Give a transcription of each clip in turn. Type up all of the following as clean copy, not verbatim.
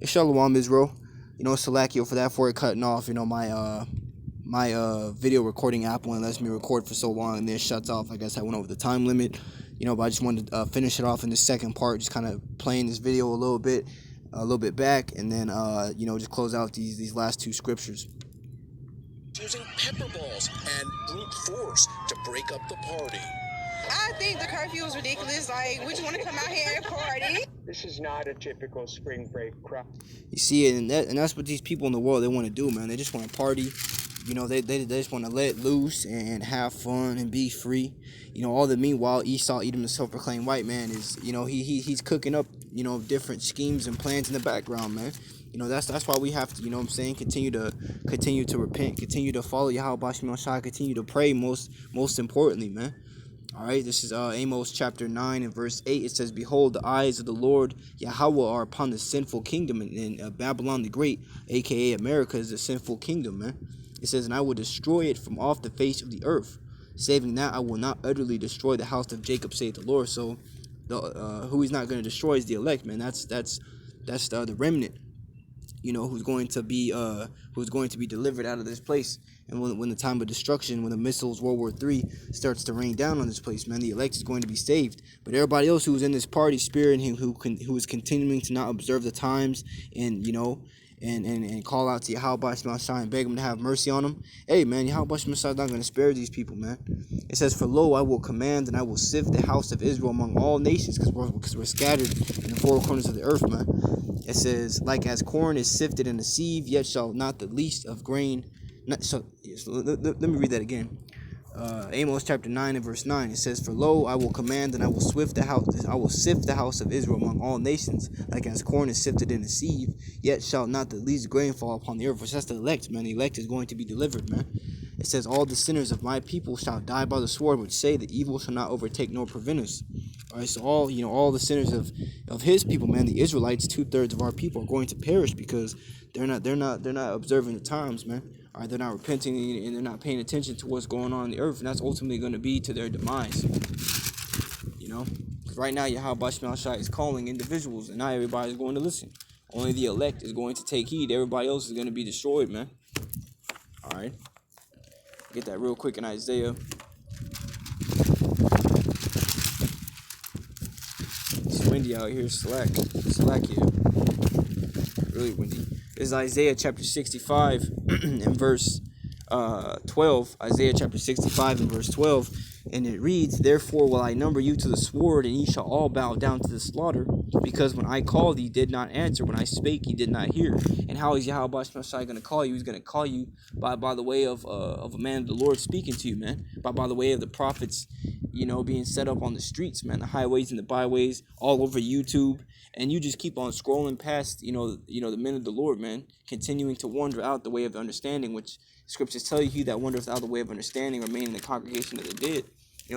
Shalom Israel. Salakio for it cutting off. My video recording app when it lets me record for so long and then it shuts off. I guess I went over the time limit. But I just wanted to finish it off in the second part, just kind of playing this video a little bit back, and then just close out these last two scriptures. Using pepper balls and brute force to break up the party. I think the curfew is ridiculous. Like, we just want to come out here and party. This is not a typical spring break crowd. You see it, and that's what these people in the world, they want to do, man. They just want to party. They just want to let loose and have fun and be free. All the meanwhile, Esau, Edom, the self-proclaimed white man, is, he's cooking up, different schemes and plans in the background, man. That's why we have to, continue to repent, continue to follow Yahweh Shem Shai, continue to pray most importantly, man. All right, this is Amos chapter 9 and verse 8. It says, "Behold, the eyes of the Lord Yahweh are upon the sinful kingdom, and Babylon the Great, a.k.a. America, is a sinful kingdom, man." It says, "And I will destroy it from off the face of the earth. Saving that, I will not utterly destroy the house of Jacob, saith the Lord." So, who he's not going to destroy is the elect, man. That's the remnant, who's going to be delivered out of this place. And when the time of destruction, when the missiles, World War III, starts to rain down on this place, man, the elect is going to be saved. But everybody else who's in this party spirit and who is continuing to not observe the times and and call out to Yahweh Shema Shai and beg him to have mercy on them, hey, man, Yahweh Shema Shai is not going to spare these people, man. It says, "For lo, I will command and I will sift the house of Israel among all nations," because we're scattered in the four corners of the earth, man. It says, "Like as corn is sifted in a sieve, yet shall not the least of grain." Let me read that again. Amos chapter 9 and verse 9. It says, "For lo, I will command and I will sift the house of Israel among all nations, like as corn is sifted in a sieve, yet shall not the least grain fall upon the earth." Which that's the elect, man. The elect is going to be delivered, man. It says, "All the sinners of my people shall die by the sword, which say that evil shall not overtake nor prevent us." All right, so all the sinners of his people, man, the Israelites, 2/3 of our people, are going to perish because they're not observing the times, man. All right, they're not repenting and they're not paying attention to what's going on in the earth, and that's ultimately going to be to their demise. Because right now Yahweh Shema Shai is calling individuals, and not everybody's going to listen. Only the elect is going to take heed. Everybody else is going to be destroyed, man. All right, get that real quick in Isaiah. It's windy out here, slack here, really windy. This is Isaiah chapter 65 and verse 12. Isaiah chapter 65 and verse 12. And it reads, "Therefore will I number you to the sword, and ye shall all bow down to the slaughter. Because when I called, ye did not answer. When I spake, ye did not hear." And how is Yahweh Shai going to call you? He's going to call you by the way of a man of the Lord speaking to you, man. By the way of the prophets, being set up on the streets, man, the highways and the byways, all over YouTube. And you just keep on scrolling past, the men of the Lord, man, continuing to wander out the way of understanding, which scriptures tell you, "He that wandereth out the way of understanding remain in the congregation of the dead."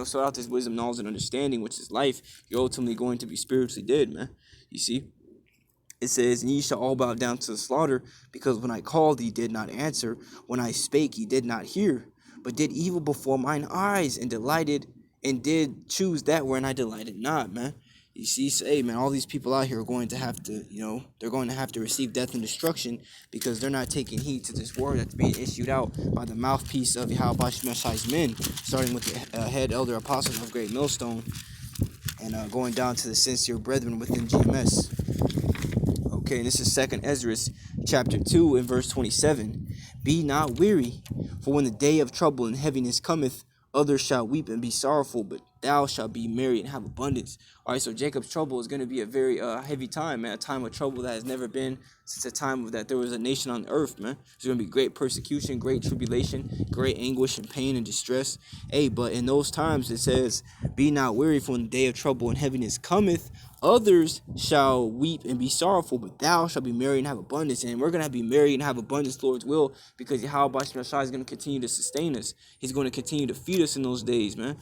So out this wisdom, knowledge, and understanding, which is life, you're ultimately going to be spiritually dead, man. You see? It says, "And ye shall all bow down to the slaughter, because when I called, ye did not answer. When I spake, ye did not hear, but did evil before mine eyes, and did choose that wherein I delighted not," man. You see, so, hey, man, all these people out here are going to have to, they're going to have to receive death and destruction because they're not taking heed to this word that's being issued out by the mouthpiece of Yahweh Shem Shai's men, starting with the head elder apostles of Great Millstone and going down to the sincere brethren within GMS. Okay, and this is 2nd Ezra chapter 2 and verse 27. "Be not weary, for when the day of trouble and heaviness cometh, others shall weep and be sorrowful, but thou shalt be merry and have abundance." All right, so Jacob's trouble is going to be a very heavy time, man. A time of trouble that has never been since the time that there was a nation on the earth, man. There's going to be great persecution, great tribulation, great anguish and pain and distress. Hey, but in those times it says, "Be not weary, for when the day of trouble and heaviness cometh, others shall weep and be sorrowful, but thou shalt be merry and have abundance." And we're going to be merry and have abundance, Lord's will, because Yahweh Shema Shai is going to continue to sustain us. He's going to continue to feed us in those days, man.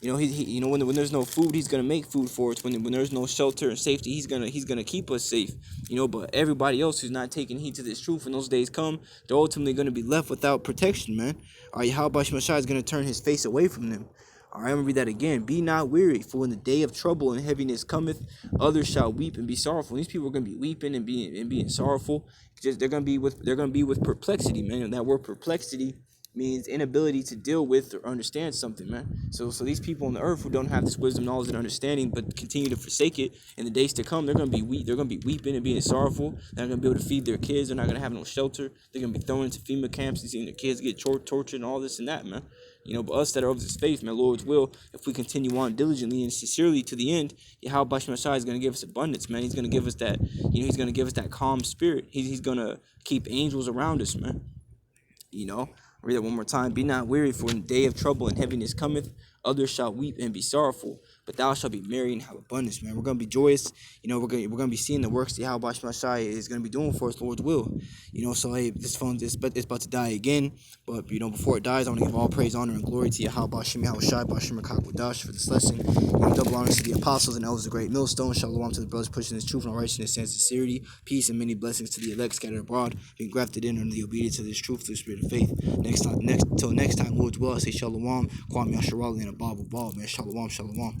When there's no food, he's gonna make food for us. When there's no shelter and safety, he's gonna keep us safe. But everybody else who's not taking heed to this truth, when those days come, they're ultimately gonna be left without protection, man. Yahweh Shema Shai is gonna turn his face away from them. All right, I'm gonna read that again. Be not weary, for when the day of trouble and heaviness cometh, others shall weep and be sorrowful. These people are gonna be weeping and being sorrowful. Just they're gonna be with perplexity, man. And that word perplexity means inability to deal with or understand something, man. So these people on the earth who don't have this wisdom, knowledge, and understanding, but continue to forsake it in the days to come, they're gonna be weak. They're gonna be weeping and being sorrowful. They're not gonna be able to feed their kids. They're not gonna have no shelter. They're gonna be thrown into FEMA camps and seeing their kids get tortured and all this and that, man. But us that are of this faith, man, Lord's will, if we continue on diligently and sincerely to the end, Yahweh Bashim is going to give us abundance, man. He's going to give us that, he's going to give us that calm spirit. He's going to keep angels around us, man. Read that one more time. Be not weary, for in the day of trouble and heaviness cometh, others shall weep and be sorrowful, but thou shalt be merry and have abundance, man. We're gonna be joyous. We're gonna be seeing the works that Yahweh Shai is gonna be doing for us, Lord's will. So hey, this phone is about to die again, but before it dies, I want to give all praise, honor, and glory to Yahweh Shai Bashim Kakwadash for this lesson. Double honors to the apostles and elders of the great millstone. Shalom to the brothers pushing this truth and righteousness and sincerity. Peace and many blessings to the elect scattered abroad, being grafted in under the obedience of this truth through the spirit of faith. Till next time, Lord's will, I say Shalom, Kwam Yasharali, and a Bible ball, man. Shalom, shalom.